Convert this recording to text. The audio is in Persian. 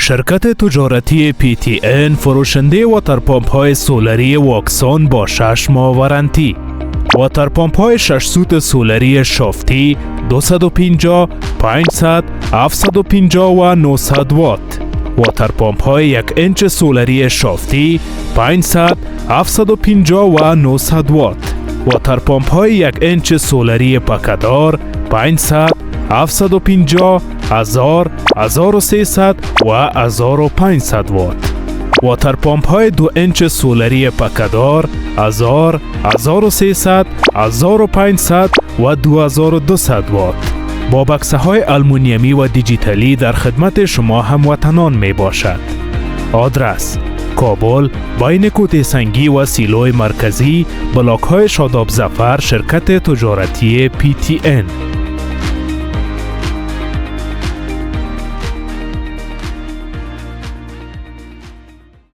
شرکت تجارتی PTN فروشنده واترپامپ های سولری واکسون با 6 ماه وارنتی. واترپامپ های 6 سوت سولری شافتی 250، 500، 750 و 900 وات. واترپامپ های 1 اینچ سولری شافتی 500، 750 و 900 وات. واترپامپ های 1 اینچ سولری پکه‌دار 500، 750، 1000، 1300 و 1500 وات. واترپامپ های 2 اینچ سولری پکه‌دار 1000، 1300، 1500 و 2200 وات. با بکسه های آلومینیومی و دیجیتالی در خدمت شما هموطنان می باشد. آدرس: کابل، بین کوته سنگی و سیلوی مرکزی، بلاک های شاداب ظفر، شرکت تجارتی PTN.